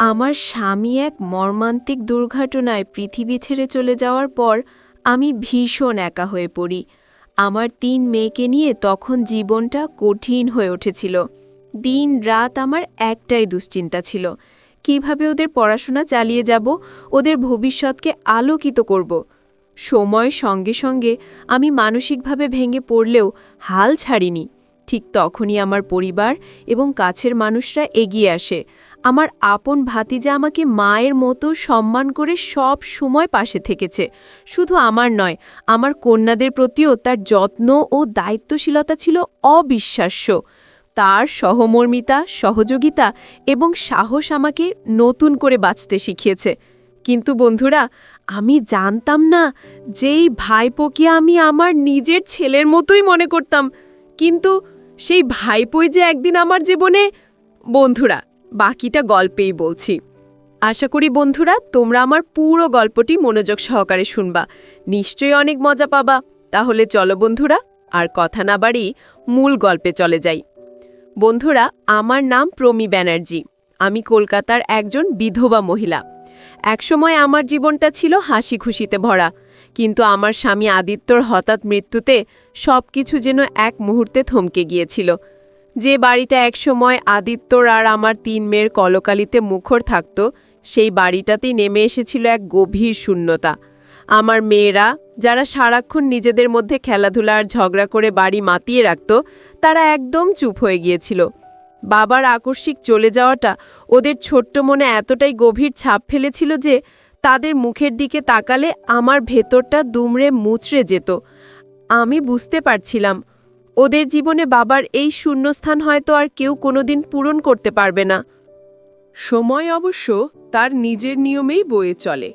আমার স্বামী এক মর্মান্তিক দুর্ঘটনায় পৃথিবী ছেড়ে চলে যাওয়ার পর আমি ভীষণ একা হয়ে পড়ি। আমার ৩ মেয়েকে নিয়ে তখন জীবনটা কঠিন হয়ে উঠেছিল। দিন রাত আমার একটাই দুশ্চিন্তা ছিল, কিভাবে ওদের পড়াশোনা চালিয়ে যাব, ওদের ভবিষ্যৎকে আলোকিত করব। সময়ের সঙ্গে সঙ্গে আমি মানসিকভাবে ভেঙে পড়লেও হাল ছাড়িনি। ঠিক তখনই আমার পরিবার এবং কাছের মানুষরা এগিয়ে আসে। আমার আপন ভাতিজা আমাকে মায়ের মতো সম্মান করে সব সময় পাশে থেকেছে। শুধু আমার নয়, আমার কন্যাদের প্রতিও তার যত্ন ও দায়িত্বশীলতা ছিল অবিশ্বাস্য। তার সহমর্মিতা, সহযোগিতা এবং সাহস আমাকে নতুন করে বাঁচতে শিখিয়েছে। কিন্তু বন্ধুরা, আমি জানতাম না যে এই ভাইপোকে আমি আমার নিজের ছেলের মতোই মনে করতাম। কিন্তু সেই ভাইপোই যে একদিন আমার জীবনে... বন্ধুরা, বাকিটা গল্পেই বলছি। আশা করি বন্ধুরা তোমরা আমার পুরো গল্পটি মনোযোগ সহকারে শুনবা, নিশ্চয়ই অনেক মজা পাবা। তাহলে চলো বন্ধুরা, আর কথা না বাড়িয়ে মূল গল্পে চলে যাই। বন্ধুরা, আমার নাম প্রমি ব্যানার্জি। আমি কলকাতার একজন বিধবা মহিলা। একসময় আমার জীবনটা ছিল হাসি খুশিতে ভরা, কিন্তু আমার স্বামী আদিত্যর হঠাৎ মৃত্যুতে সবকিছু যেন এক মুহূর্তে থমকে গিয়েছিল। যে বাড়িটা একসময় আদিত্যর আর আমার ৩ মেয়ের কলকালিতে মুখর থাকত, সেই বাড়িটাতেই নেমে এসেছিল এক গভীর শূন্যতা। আমার মেয়েরা, যারা সারাক্ষণ নিজেদের মধ্যে খেলাধুলা আর ঝগড়া করে বাড়ি মাতিয়ে রাখত, তারা একদম চুপ হয়ে গিয়েছিল। বাবার আকস্মিক চলে যাওয়াটা ওদের ছোট্ট মনে এতটাই গভীর ছাপ ফেলেছিল যে তাদের মুখের দিকে তাকালে আমার ভেতরটা দুমড়ে মুচড়ে যেত। আমি বুঝতে পারছিলাম ওদের জীবনে বাবার এই শূন্যস্থান হয়তো আর কেউ কোনোদিন পূরণ করতে পারবে না। সময় অবশ্য তার নিজের নিয়মেই বয়ে চলে।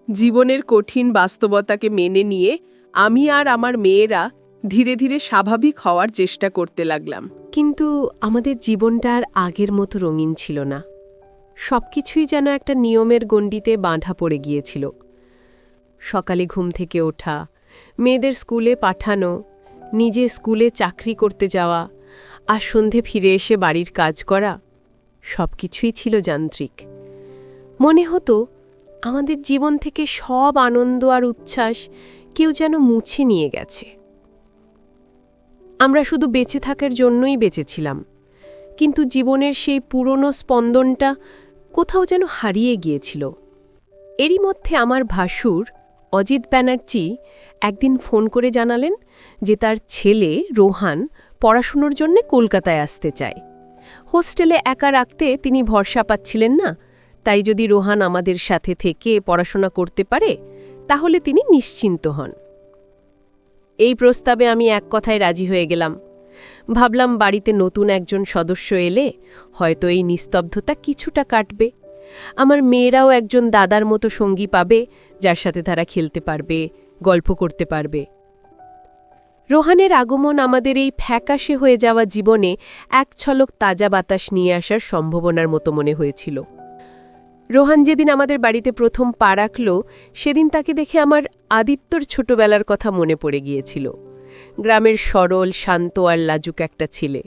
জীবনের কঠিন বাস্তবতাকে মেনে নিয়ে আমি আর আমার মেয়েরা ধীরে ধীরে স্বাভাবিক হওয়ার চেষ্টা করতে লাগলাম। কিন্তু আমাদের জীবনটা আর আগের মতো রঙিন ছিল না। সবকিছুই যেন একটা নিয়মের গণ্ডিতে বাঁধা পড়ে গিয়েছিল। সকালে ঘুম থেকে ওঠা, মেয়েদের স্কুলে পাঠানো, নিজে স্কুলে চাকরি করতে যাওয়া, আর সন্ধে ফিরে এসে বাড়ির কাজ করা, সবকিছুই ছিল যান্ত্রিক। মনে হতো আমাদের জীবন থেকে সব আনন্দ আর উচ্ছ্বাস কেউ যেন মুছে নিয়ে গেছে। আমরা শুধু বেঁচে থাকার জন্যই বেঁচেছিলাম, কিন্তু জীবনের সেই পুরনো স্পন্দনটা কোথাও যেন হারিয়ে গিয়েছিল। এরই মধ্যে আমার ভাসুর অজিত ব্যানার্জি একদিন ফোন করে জানালেন যে তার ছেলে রোহান পড়াশুনোর জন্য কলকাতায় আসতে চায়। হোস্টেলে একা রাখতে তিনি ভরসা পাচ্ছিলেন না, তাই যদি রোহান আমাদের সাথে থেকে পড়াশোনা করতে পারে তাহলে তিনি নিশ্চিন্ত হন। এই প্রস্তাবে আমি এক কথায় রাজি হয়ে গেলাম। ভাবলাম বাড়িতে নতুন একজন সদস্য এলে হয়তো এই নিস্তব্ধতা কিছুটা কাটবে। আমার মেয়েরাও একজন দাদার মতো সঙ্গী পাবে, যার সাথে তারা খেলতে পারবে, গল্প করতে পারবে। রোহানের আগমন আমাদের এই ফ্যাকাশে হয়ে যাওয়া জীবনে এক ছলক তাজা বাতাস নিয়ে আসার সম্ভাবনার মতো মনে হয়েছিল। রোহান যেদিন আমাদের বাড়িতে প্রথম পা রাখল, সেদিন তাকে দেখে আমার আদিত্যর ছোটবেলার কথা মনে পড়ে গিয়েছিল। গ্রামের সরল, শান্ত আর লাজুক একটা ছেলে,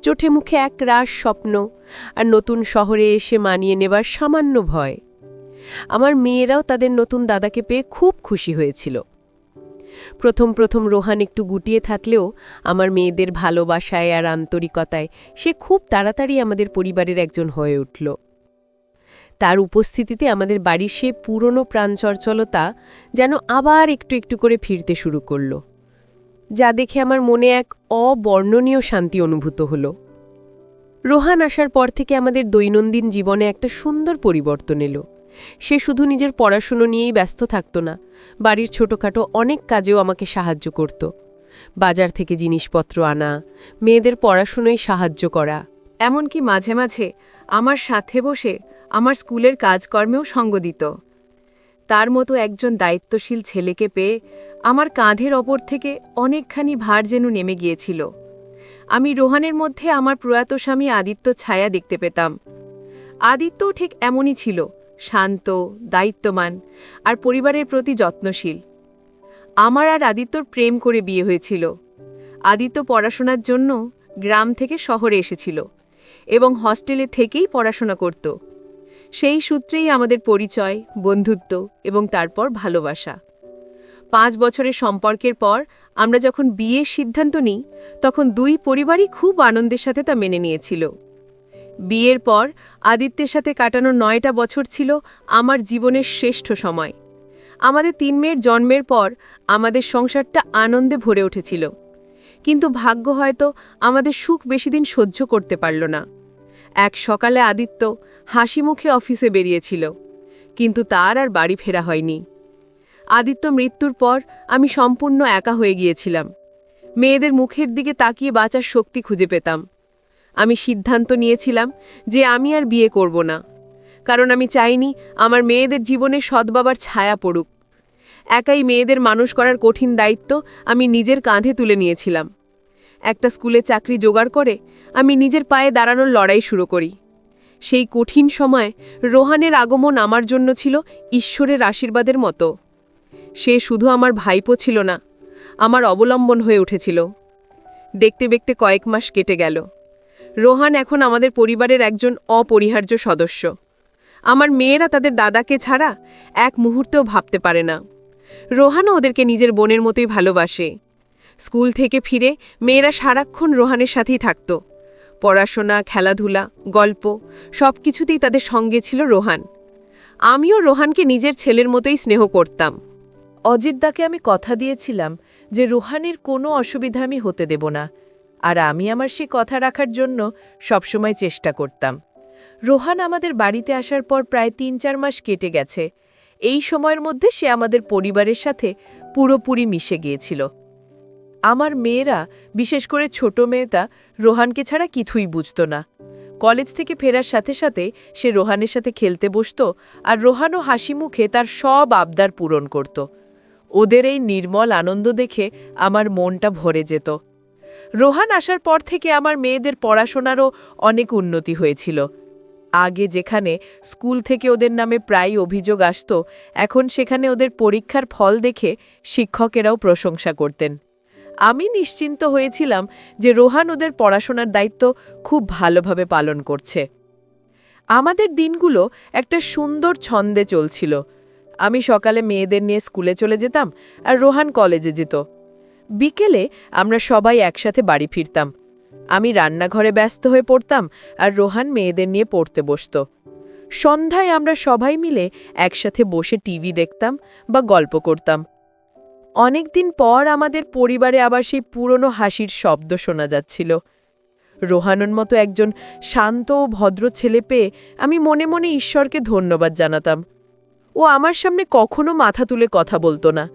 চোখে মুখে এক রাস স্বপ্ন, আর নতুন শহরে এসে মানিয়ে নেবার সামান্য ভয়। আমার মেয়েরাও তাদের নতুন দাদাকে পেয়ে খুব খুশি হয়েছিল। প্রথম রোহান একটু গুটিয়ে থাকলেও আমার মেয়েদের ভালোবাসায় আর আন্তরিকতায় সে খুব তাড়াতাড়ি আমাদের পরিবারের একজন হয়ে উঠল। তার উপস্থিতিতে আমাদের বাড়ির সে পুরনো প্রাণচঞ্চলতা যেন আবার একটু একটু করে ফিরতে শুরু করল, যা দেখে আমার মনে এক অবর্ণনীয় শান্তি অনুভূত হল। রোহান আসার পর থেকে আমাদের দৈনন্দিন জীবনে একটা সুন্দর পরিবর্তন এলো। সে শুধু নিজের পড়াশুনো নিয়েই ব্যস্ত থাকত না, বাড়ির ছোটখাটো অনেক কাজেও আমাকে সাহায্য করত। বাজার থেকে জিনিসপত্র আনা, মেয়েদের পড়াশুনোয় সাহায্য করা, এমনকি মাঝে মাঝে আমার সাথে বসে আমার স্কুলের কাজকর্মেও সঙ্গ দিত। তার মতো একজন দায়িত্বশীল ছেলেকে পেয়ে আমার কাঁধের ওপর থেকে অনেকখানি ভার যেন নেমে গিয়েছিল। আমি রোহানের মধ্যে আমার প্রয়াত স্বামী আদিত্য ছায়া দেখতে পেতাম। আদিত্যও ঠিক এমনই ছিল, শান্ত, দায়িত্বমান আর পরিবারের প্রতি যত্নশীল। আমার আর আদিত্যর প্রেম করে বিয়ে হয়েছিল। আদিত্য পড়াশোনার জন্য গ্রাম থেকে শহরে এসেছিল এবং হস্টেলে থেকেই পড়াশোনা করত। সেই সূত্রেই আমাদের পরিচয়, বন্ধুত্ব এবং তারপর ভালোবাসা। 5 বছরের সম্পর্কের পর আমরা যখন বিয়ের সিদ্ধান্ত নিই তখন দুই পরিবারই খুব আনন্দের সাথে তা মেনে নিয়েছিল। বিয়ের পর আদিত্যের সাথে কাটানো 9টা বছর ছিল আমার জীবনের শ্রেষ্ঠ সময়। আমাদের 3 মেয়ের জন্মের পর আমাদের সংসারটা আনন্দে ভরে উঠেছিল, কিন্তু ভাগ্য হয়তো আমাদের সুখ বেশিদিন সহ্য করতে পারল না। এক সকালে আদিত্য হাসি মুখে অফিসে বেরিয়েছিল, কিন্তু তার আর বাড়ি ফেরা হয়নি। আদিত্য মৃত্যুর পর আমি সম্পূর্ণ একা হয়ে গিয়েছিলাম। মেয়েদের মুখের দিকে তাকিয়ে বাঁচার শক্তি খুঁজে পেতাম। আমি সিদ্ধান্ত নিয়েছিলাম যে আমি আর বিয়ে করব না, কারণ আমি চাইনি আমার মেয়েদের জীবনে সৎবাবার ছায়া পড়ুক। একাই মেয়েদের মানুষ করার কঠিন দায়িত্ব আমি নিজের কাঁধে তুলে নিয়েছিলাম। একটা স্কুলে চাকরি জোগাড় করে আমি নিজের পায়ে দাঁড়ানোর লড়াই শুরু করি। সেই কঠিন সময় রোহানের আগমন আমার জন্য ছিল ঈশ্বরের আশীর্বাদের মতো। সে শুধু আমার ভাইপো ছিল না, আমার অবলম্বন হয়ে উঠেছিল। দেখতে দেখতে কয়েক মাস কেটে গেল। রোহান এখন আমাদের পরিবারের একজন অপরিহার্য সদস্য। আমার মেয়েরা তাদের দাদাকে ছাড়া এক মুহূর্তেও ভাবতে পারে না। রোহানও ওদেরকে নিজের বোনের মতোই ভালোবাসে। স্কুল থেকে ফিরে মেয়েরা সারাক্ষণ রোহানের সাথেই থাকত। পড়াশোনা, খেলাধুলা, গল্প সব কিছুতেই তাদের সঙ্গে ছিল রোহান। আমিও রোহানকে নিজের ছেলের মতোই স্নেহ করতাম। অজিতদাকে আমি কথা দিয়েছিলাম যে রোহানের কোনো অসুবিধা আমি হতে দেব না, আর আমি আমার সে কথা রাখার জন্য সবসময় চেষ্টা করতাম। রোহান আমাদের বাড়িতে আসার পর প্রায় 3-4 মাস কেটে গেছে। এই সময়ের মধ্যে সে আমাদের পরিবারের সাথে পুরোপুরি মিশে গিয়েছিল। আমার মেয়েরা, বিশেষ করে ছোট মেয়েটা, রোহানকে ছাড়া কিছুই বুঝত না। কলেজ থেকে ফেরার সাথে সাথে সে রোহানের সাথে খেলতে বসত, আর রোহানও হাসি মুখে তার সব আবদার পূরণ করত। ওদের এই নির্মল আনন্দ দেখে আমার মনটা ভরে যেত। রোহান আসার পর থেকে আমার মেয়েদের পড়াশোনারও অনেক উন্নতি হয়েছিল। আগে যেখানে স্কুল থেকে ওদের নামে প্রায় অভিযোগ আসত, এখন সেখানে ওদের পরীক্ষার ফল দেখে শিক্ষকেরাও প্রশংসা করতেন। আমি নিশ্চিন্ত হয়েছিলাম যে রোহান ওদের পড়াশোনার দায়িত্ব খুব ভালোভাবে পালন করছে। আমাদের দিনগুলো একটা সুন্দর ছন্দে চলছিল। আমি সকালে মেয়েদের নিয়ে স্কুলে চলে যেতাম, আর রোহান কলেজে যেত। বিকেলে আমরা সবাই একসাথে বাড়ি ফিরতাম। আমি রান্নাঘরে ব্যস্ত হয়ে পড়তাম, আর রোহান মেয়েদের নিয়ে পড়তে বসত। সন্ধ্যায় আমরা সবাই মিলে একসাথে বসে টিভি দেখতাম বা গল্প করতাম। অনেকদিন পর আমাদের পরিবারে আবার সেই পুরনো হাসির শব্দ শোনা যাচ্ছিল। রোহানের মতো একজন শান্ত ও ভদ্র ছেলে পেয়ে আমি মনে মনে ঈশ্বরকে ধন্যবাদ জানাতাম। ও আমার সামনে কখনো মাথা তুলে কথা বলতো না,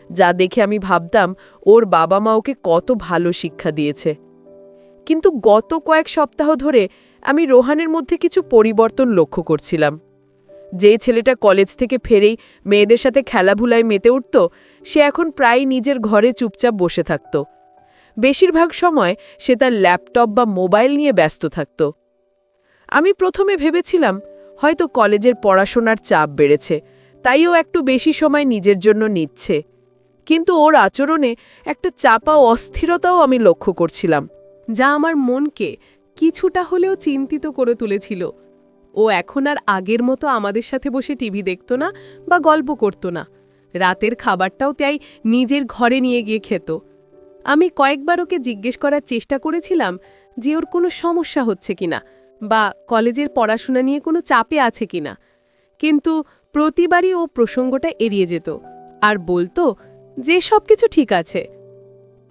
যা দেখে আমি ভাবতাম ওর বাবা মা ওকে কত ভালো শিক্ষা দিয়েছে। কিন্তু গত কয়েক সপ্তাহ ধরে আমি রোহানের মধ্যে কিছু পরিবর্তন লক্ষ্য করছিলাম। যে ছেলেটা কলেজ থেকে ফেরেই মেয়েদের সাথে খেলাধুলায় মেতে উঠত, সে এখন প্রায় নিজের ঘরে চুপচাপ বসে থাকত। বেশিরভাগ সময় সে তার ল্যাপটপ বা মোবাইল নিয়ে ব্যস্ত থাকত। আমি প্রথমে ভেবেছিলাম হয়তো কলেজের পড়াশোনার চাপ বেড়েছে, তাই ও একটু বেশি সময় নিজের জন্য নিচ্ছে। কিন্তু ওর আচরণে একটা চাপা অস্থিরতাও আমি লক্ষ্য করছিলাম, যা আমার মনকে কিছুটা হলেও চিন্তিত করে তুলেছিল। ও এখন আর আগের মতো আমাদের সাথে বসে টিভি দেখত না বা গল্প করত না। রাতের খাবারটাও তাই নিজের ঘরে নিয়ে গিয়ে খেত। আমি কয়েকবার ওকে জিজ্ঞেস করার চেষ্টা করেছিলাম যে ওর কোনো সমস্যা হচ্ছে কিনা বা কলেজের পড়াশোনা নিয়ে কোনো চাপে আছে কিনা, কিন্তু প্রতিবারই ও প্রসঙ্গটা এড়িয়ে যেত আর বলতো যে সব কিছু ঠিক আছে।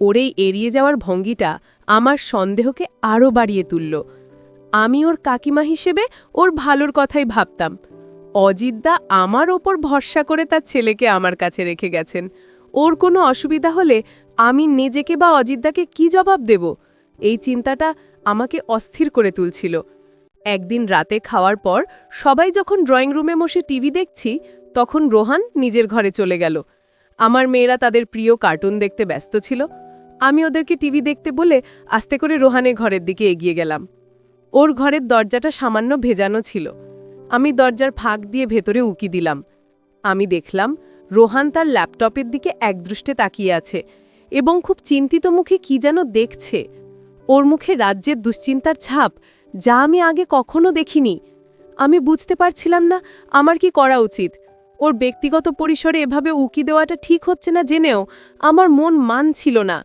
ওর এই এড়িয়ে যাওয়ার ভঙ্গিটা আমার সন্দেহকে আরও বাড়িয়ে তুলল। আমি ওর কাকিমা হিসেবে ওর ভালোর কথাই ভাবতাম। অজিতদা আমার ওপর ভরসা করে তার ছেলেকে আমার কাছে রেখে গেছেন। ওর কোনো অসুবিধা হলে আমি নিজেকে বা অজিতদাকে কি জবাব দেব, এই চিন্তাটা আমাকে অস্থির করে তুলছিল। একদিন রাতে খাওয়ার পর সবাই যখন ড্রয়িং রুমে বসে টিভি দেখছি, তখন রোহান নিজের ঘরে চলে গেল। আমার মেয়েরা তাদের প্রিয় কার্টুন দেখতে ব্যস্ত ছিল। আমি ওদেরকে টিভি দেখতে বলে আস্তে করে রোহানের ঘরের দিকে এগিয়ে গেলাম। ওর ঘরের দরজাটা সামান্য ভেজানো ছিল। আমি দরজার ফাঁক দিয়ে ভেতরে উকি দিলাম। আমি দেখলাম রোহান তার ল্যাপটপের দিকে একদৃষ্টে তাকিয়ে আছে এবং খুব চিন্তিত মুখে কি যেন দেখছে। ওর মুখে রাজ্যের দুশ্চিন্তার ছাপ, যা আমি আগে কখনো দেখিনি। আমি বুঝতে পারছিলাম না আমার কি করা উচিত। ওর ব্যক্তিগত পরিসরে এভাবে উকি দেওয়াটা ঠিক হচ্ছে না জেনেও আমার মন মানছিল না।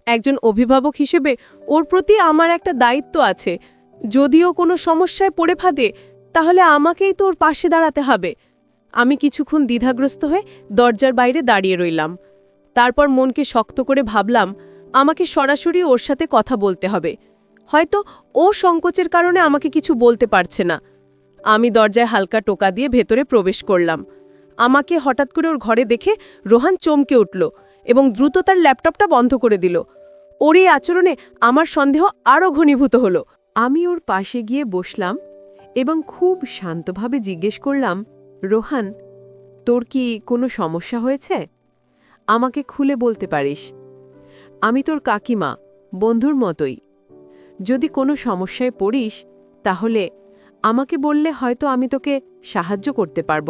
একজন অভিভাবক হিসেবে ওর প্রতি আমার একটা দায়িত্ব আছে। যদিও কোনো সমস্যায় পড়ে ফাঁদে, তাহলে আমাকেই তো ওর পাশে দাঁড়াতে হবে। আমি কিছুক্ষণ দ্বিধাগ্রস্ত হয়ে দরজার বাইরে দাঁড়িয়ে রইলাম। তারপর মনকে শক্ত করে ভাবলাম আমাকে সরাসরি ওর সাথে কথা বলতে হবে। হয়তো ও সংকোচের কারণে আমাকে কিছু বলতে পারছে না। আমি দরজায় হালকা টোকা দিয়ে ভেতরে প্রবেশ করলাম। আমাকে হঠাৎ করে ওর ঘরে দেখে রোহান চমকে উঠল এবং দ্রুত তার ল্যাপটপটা বন্ধ করে দিল। ওর এই আচরণে আমার সন্দেহ আরও ঘনীভূত হলো। আমি ওর পাশে গিয়ে বসলাম এবং খুব শান্তভাবে জিজ্ঞেস করলাম, রোহান, তোর কি কোনো সমস্যা হয়েছে? আমাকে খুলে বলতে পারিস। আমি তোর কাকিমা, বন্ধুর মতোই। যদি কোনো সমস্যায় পড়িস তাহলে আমাকে বললে হয়তো আমি তোকে সাহায্য করতে পারব।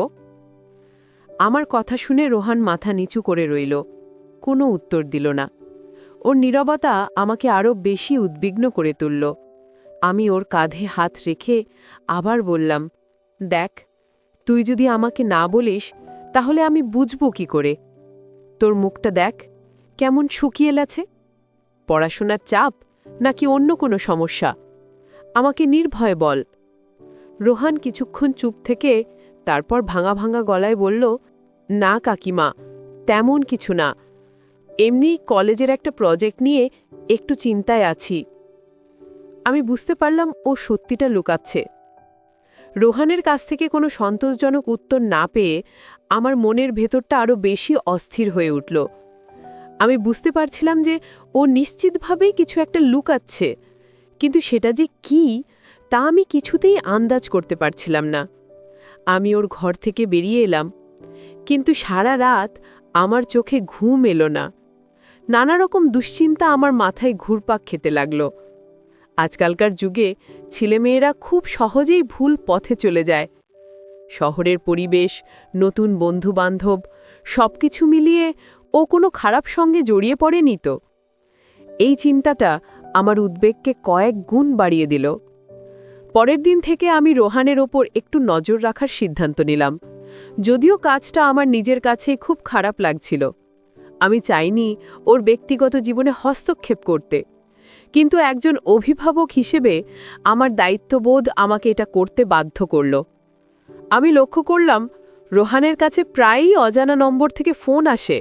আমার কথা শুনে রোহান মাথা নিচু করে রইল, কোনো উত্তর দিল না। ওর নীরবতা আমাকে আরও বেশি উদ্বিগ্ন করে তুলল। আমি ওর কাঁধে হাত রেখে আবার বললাম, দেখ, তুই যদি আমাকে না বলিস তাহলে আমি বুঝব কি করে? তোর মুখটা দেখ, কেমন শুকিয়ে গেছে। পড়াশোনার চাপ নাকি অন্য কোনো সমস্যা? আমাকে নির্ভয়ে বল। রোহান কিছুক্ষণ চুপ থেকে তারপর ভাঙা ভাঙা গলায় বলল, না কাকিমা, তেমন কিছু না। এমনি কলেজের একটা প্রজেক্ট নিয়ে একটু চিন্তায় আছি। আমি বুঝতে পারলাম ও সত্যিটা লুকাচ্ছে। রোহানের কাছ থেকে কোনো সন্তোষজনক উত্তর না পেয়ে আমার মনের ভেতরটা আরও বেশি অস্থির হয়ে উঠল। আমি বুঝতে পারছিলাম যে ও নিশ্চিতভাবেই কিছু একটা লুকাচ্ছে, কিন্তু সেটা যে কি তা আমি কিছুতেই আন্দাজ করতে পারছিলাম না। আমি ওর ঘর থেকে বেরিয়ে এলাম, কিন্তু সারা রাত আমার চোখে ঘুম এলো না। নানা রকম দুশ্চিন্তা আমার মাথায় ঘুরপাক খেতে লাগল। আজকালকার যুগে ছেলেমেয়েরা খুব সহজেই ভুল পথে চলে যায়। শহরের পরিবেশ, নতুন বন্ধুবান্ধব, সবকিছু মিলিয়ে ও কোনো খারাপ সঙ্গে জড়িয়ে পড়েনি তো? এই চিন্তাটা আমার উদ্বেগকে কয়েক গুণ বাড়িয়ে দিল। পরের দিন থেকে আমি রোহানের ওপর একটু নজর রাখার সিদ্ধান্ত নিলাম, যদিও কাজটা আমার নিজের কাছে খুব খারাপ লাগছিল। আমি চাইনি ওর ব্যক্তিগত জীবনে হস্তক্ষেপ করতে, কিন্তু একজন অভিভাবক হিসেবে আমার দায়িত্ববোধ আমাকে এটা করতে বাধ্য করল। আমি লক্ষ্য করলাম রোহানের কাছে প্রায়ই অজানা নম্বর থেকে ফোন আসে,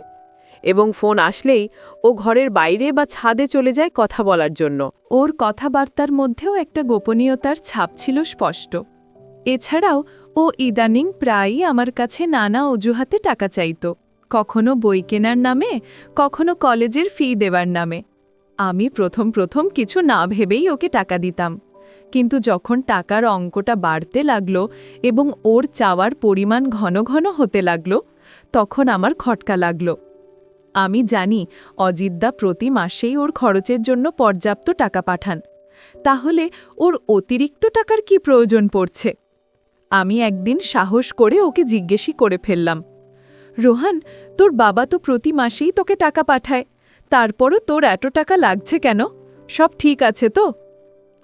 এবং ফোন আসলেই ও ঘরের বাইরে বা ছাদে চলে যায় কথা বলার জন্য। ওর কথাবার্তার মধ্যেও একটা গোপনীয়তার ছাপ ছিল স্পষ্ট। এছাড়াও ও ইদানিং প্রায়ই আমার কাছে নানা অজুহাতে টাকা চাইত, কখনো বই কেনার নামে, কখনো কলেজের ফি দেওয়ার নামে। আমি প্রথম কিছু না ভেবেই ওকে টাকা দিতাম, কিন্তু যখন টাকার অঙ্কটা বাড়তে লাগলো এবং ওর চাওয়ার পরিমাণ ঘন ঘন হতে লাগলো, তখন আমার খটকা লাগলো। আমি জানি অজিতদা প্রতি মাসেই ওর খরচের জন্য পর্যাপ্ত টাকা পাঠান, তাহলে ওর অতিরিক্ত টাকার কি প্রয়োজন পড়ছে? আমি একদিন সাহস করে ওকে জিজ্ঞেসই করে ফেললাম, রোহান, তোর বাবা তো প্রতি মাসেই তোকে টাকা পাঠায়, তারপরও তোর এত টাকা লাগছে কেন? সব ঠিক আছে তো?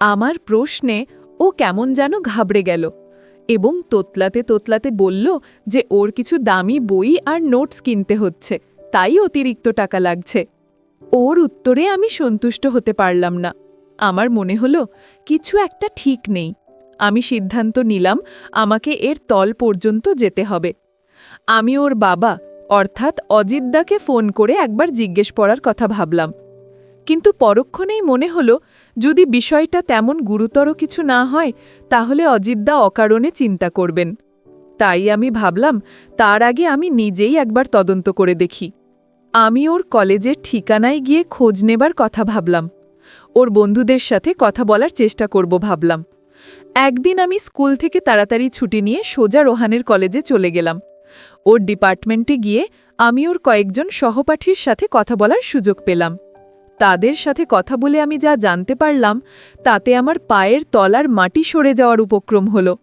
আমার প্রশ্নে ও কেমন যেন ঘাবড়ে গেল এবং তোতলাতে বলল যে ওর কিছু দামি বই আর নোটস কিনতে হচ্ছে, তাই অতিরিক্ত টাকা লাগছে। ওর উত্তরে আমি সন্তুষ্ট হতে পারলাম না। আমার মনে হলো কিছু একটা ঠিক নেই। আমি সিদ্ধান্ত নিলাম আমাকে এর তল পর্যন্ত যেতে হবে। আমি ওর বাবা অর্থাৎ অজিতদাকে ফোন করে একবার জিজ্ঞেস করার কথা ভাবলাম, কিন্তু পরক্ষণেই মনে হলো যদি বিষয়টা তেমন গুরুতর কিছু না হয় তাহলে অজিতদা অকারণে চিন্তা করবেন। তাই আমি ভাবলাম তার আগে আমি নিজেই একবার তদন্ত করে দেখি। আমি ওর কলেজের ঠিকানায় গিয়ে খোঁজ নেবার কথা ভাবলাম, ওর বন্ধুদের সাথে কথা বলার চেষ্টা করব ভাবলাম। একদিন আমি স্কুল থেকে তাড়াতাড়ি ছুটি নিয়ে সোজা রোহানের কলেজে চলে গেলাম। ওর ডিপার্টমেন্টে গিয়ে আমি ওর কয়েকজন সহপাঠীর সাথে কথা বলার সুযোগ পেলাম। তাদের সাথে কথা বলে আমি যা জানতে পারলাম তাতে আমার পায়ের তলার মাটি সরে যাওয়ার উপক্রম হলো।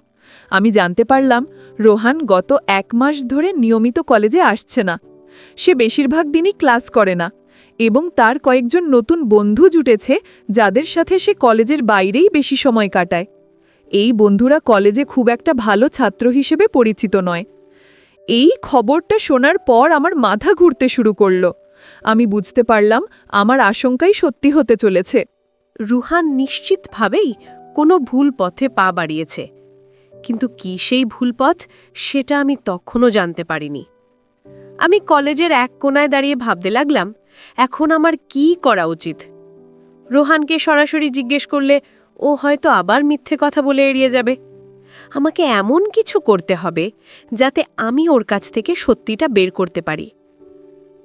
আমি জানতে পারলাম রোহান গত 1 মাস ধরে নিয়মিত কলেজে আসছে না। সে বেশিরভাগ দিনই ক্লাস করে না এবং তার কয়েকজন নতুন বন্ধু জুটেছে যাদের সাথে সে কলেজের বাইরেই বেশি সময় কাটায়। এই বন্ধুরা কলেজে খুব একটা ভালো ছাত্র হিসেবে পরিচিত নয়। এই খবরটা শোনার পর আমার মাথা ঘুরতে শুরু করলো। আমি বুঝতে পারলাম আমার আশঙ্কাই সত্যি হতে চলেছে। রুহান নিশ্চিতভাবেই কোনো ভুল পথে পা বাড়িয়েছে, কিন্তু কি সেই ভুল পথ সেটা আমি তখনও জানতে পারিনি। আমি কলেজের এক কোণায় দাঁড়িয়ে ভাবতে লাগলাম, এখন আমার কি করা উচিত। রোহানকে সরাসরি জিজ্ঞেস করলে ও হয়তো আবার মিথ্যে কথা বলে এড়িয়ে যাবে। আমাকে এমন কিছু করতে হবে যাতে আমি ওর কাছ থেকে সত্যিটা বের করতে পারি।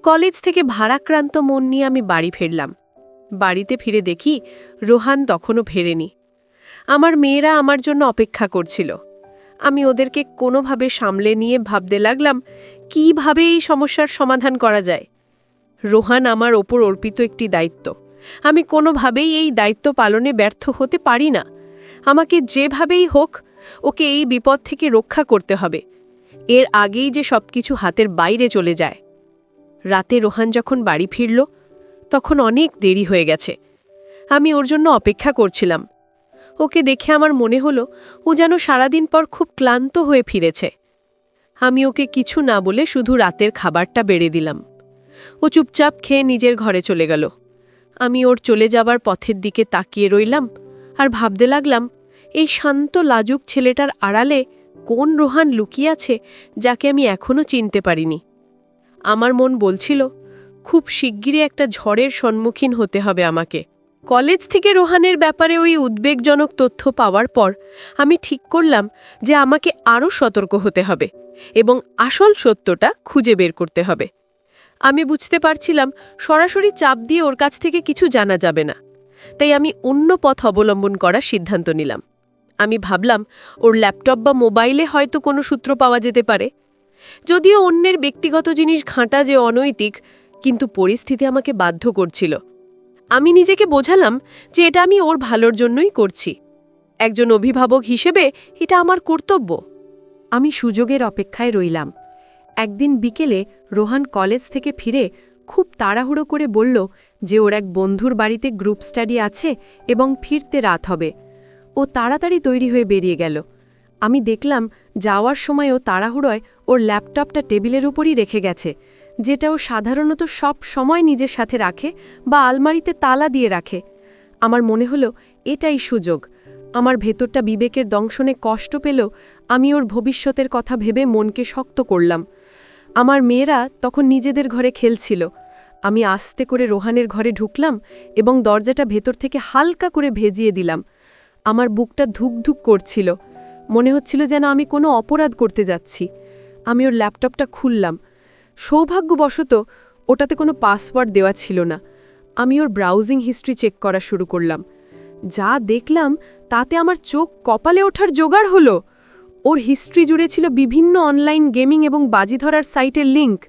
কলেজ থেকে ভারাক্রান্ত মন নিয়ে আমি বাড়ি ফিরলাম। বাড়িতে ফিরে দেখি রোহান তখনও ফেরেনি। আমার মেয়েরা আমার জন্য অপেক্ষা করছিল। আমি ওদেরকে কোনোভাবে সামলে নিয়ে ভাবতে লাগলাম কিভাবে এই সমস্যার সমাধান করা যায়। রোহান আমার ওপর অর্পিত একটি দায়িত্ব। আমি কোনোভাবেই এই দায়িত্ব পালনে ব্যর্থ হতে পারি না। আমাকে যেভাবেই হোক ওকে এই বিপদ থেকে রক্ষা করতে হবে, এর আগেই যে সবকিছু হাতের বাইরে চলে যায়। রাতে রোহান যখন বাড়ি ফিরল তখন অনেক দেরি হয়ে গেছে। আমি ওর জন্য অপেক্ষা করছিলাম। ওকে দেখে আমার মনে হলো ও যেন সারাদিন পর খুব ক্লান্ত হয়ে ফিরেছে। আমি ওকে কিছু না বলে শুধু রাতের খাবারটা বেড়ে দিলাম। ও চুপচাপ খেয়ে নিজের ঘরে চলে গেল। আমি ওর চলে যাবার পথের দিকে তাকিয়ে রইলাম আর ভাবতে লাগলাম, এই শান্ত লাজুক ছেলেটার আড়ালে কোন রোহান লুকিয়ে আছে যাকে আমি এখনও চিনতে পারিনি। আমার মন বলছিল খুব শিগগিরই একটা ঝড়ের সম্মুখীন হতে হবে আমাকে। কলেজ থেকে রোহানের ব্যাপারে ওই উদ্বেগজনক তথ্য পাওয়ার পর আমি ঠিক করলাম যে আমাকে আরও সতর্ক হতে হবে এবং আসল সত্যটা খুঁজে বের করতে হবে। আমি বুঝতে পারছিলাম সরাসরি চাপ দিয়ে ওর কাছ থেকে কিছু জানা যাবে না, তাই আমি অন্য পথ অবলম্বন করার সিদ্ধান্ত নিলাম। আমি ভাবলাম ওর ল্যাপটপ বা মোবাইলে হয়তো কোনো সূত্র পাওয়া যেতে পারে। যদিও অন্যের ব্যক্তিগত জিনিস ঘাঁটা যে অনৈতিক, কিন্তু পরিস্থিতি আমাকে বাধ্য করছিল। আমি নিজেকে বোঝালাম যে এটা আমি ওর ভালোর জন্যই করছি। একজন অভিভাবক হিসেবে এটা আমার কর্তব্য। আমি সুযোগের অপেক্ষায় রইলাম। একদিন বিকেলে রোহান কলেজ থেকে ফিরে খুব তাড়াহুড়ো করে বলল যে ওর এক বন্ধুর বাড়িতে গ্রুপ স্টাডি আছে এবং ফিরতে রাত হবে। ও তাড়াতাড়ি তৈরি হয়ে বেরিয়ে গেল। আমি দেখলাম যাওয়ার সময়ও তাড়াহুড়োয় ওর ল্যাপটপটা টেবিলের উপরই রেখে গেছে, যেটা ও সাধারণত সব সময় নিজের সাথে রাখে বা আলমারিতে তালা দিয়ে রাখে। আমার মনে হলো এটাই সুযোগ। আমার ভেতরটা বিবেকের দংশনে কষ্ট পেলেও আমি ওর ভবিষ্যতের কথা ভেবে মনকে শক্ত করলাম। আমার মেয়েরা তখন নিজেদের ঘরে খেলছিল। আমি আস্তে করে রোহানের ঘরে ঢুকলাম এবং দরজাটা ভেতর থেকে হালকা করে ভেজিয়ে দিলাম। আমার বুকটা ধুকধুক করছিল। মনে হচ্ছিল যেন আমি কোনো অপরাধ করতে যাচ্ছি। আমি ওর ল্যাপটপটা খুললাম। সৌভাগ্যবশত ওটাতে কোনো পাসওয়ার্ড দেওয়া ছিল না। আমি ওর ব্রাউজিং হিস্ট্রি চেক করা শুরু করলাম। যা দেখলাম তাতে আমার চোখ কপালে ওঠার জোগাড় হলো। ওর হিস্ট্রি জুড়ে ছিল বিভিন্ন অনলাইন গেমিং এবং বাজি ধরার সাইটের লিঙ্ক।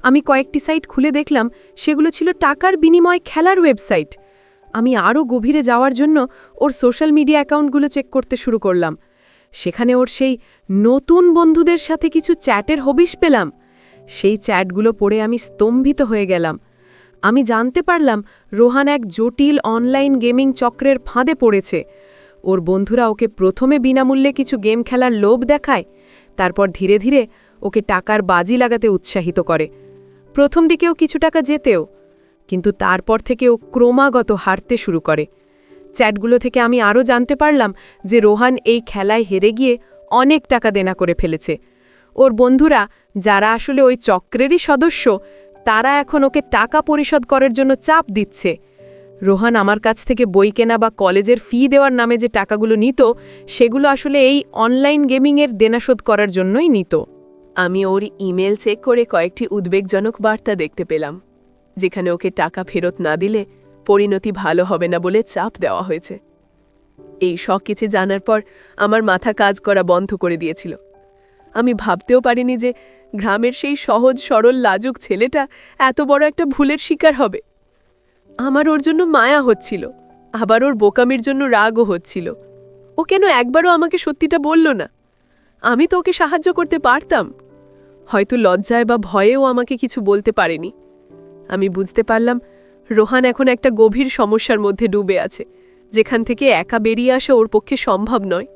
আমি কয়েকটি সাইট খুলে দেখলাম সেগুলো ছিল টাকার বিনিময়ে খেলার ওয়েবসাইট। আমি আরও গভীরে যাওয়ার জন্য ওর সোশ্যাল মিডিয়া অ্যাকাউন্টগুলো চেক করতে শুরু করলাম। সেখানে ওর সেই নতুন বন্ধুদের সাথে কিছু চ্যাটের হবিশ পেলাম। সেই চ্যাটগুলো পড়ে আমি স্তম্ভিত হয়ে গেলাম। আমি জানতে পারলাম রোহান এক জটিল অনলাইন গেমিং চক্রের ফাঁদে পড়েছে। ওর বন্ধুরা ওকে প্রথমে বিনামূল্যে কিছু গেম খেলার লোভ দেখায়, তারপর ধীরে ধীরে ওকে টাকার বাজি লাগাতে উৎসাহিত করে। প্রথম দিকেও কিছু টাকা যেতেও, কিন্তু তারপর থেকে ও ক্রমাগত হারতে শুরু করে। চ্যাটগুলো থেকে আমি আরও জানতে পারলাম যে রোহান এই খেলায় হেরে গিয়ে অনেক টাকা দেনা করে ফেলেছে। ওর বন্ধুরা, যারা আসলে ওই চক্রেরই সদস্য, তারা এখন ওকে টাকা পরিশোধ করার জন্য চাপ দিচ্ছে। রোহান আমার কাছ থেকে বই কেনা বা কলেজের ফি দেওয়ার নামে যে টাকাগুলো নিত, সেগুলো আসলে এই অনলাইন গেমিংয়ের দেনাশোধ করার জন্যই নিত। আমি ওর ইমেল চেক করে কয়েকটি উদ্বেগজনক বার্তা দেখতে পেলাম, যেখানে ওকে টাকা ফেরত না দিলে পরিণতি ভালো হবে না বলে চাপ দেওয়া হয়েছে। এই সব কিছু জানার পর আমার মাথা কাজ করা বন্ধ করে দিয়েছিল। আমি ভাবতেও পারিনি যে গ্রামের সেই সহজ সরল লাজুক ছেলেটা এত বড় একটা ভুলের শিকার হবে। আমার ওর জন্য মায়া হচ্ছিল, আবার ওর বোকামির জন্য রাগও হচ্ছিল। ও কেন একবারও আমাকে সত্যিটা বলল না? আমি তো ওকে সাহায্য করতে পারতাম। হয়তো লজ্জায় বা ভয়েও আমাকে কিছু বলতে পারেনি। আমি বুঝতে পারলাম রোহান এখন একটা গভীর সমস্যার মধ্যে ডুবে আছে, যেখান থেকে একা বেরিয়ে আসা ওর পক্ষে সম্ভব নয়।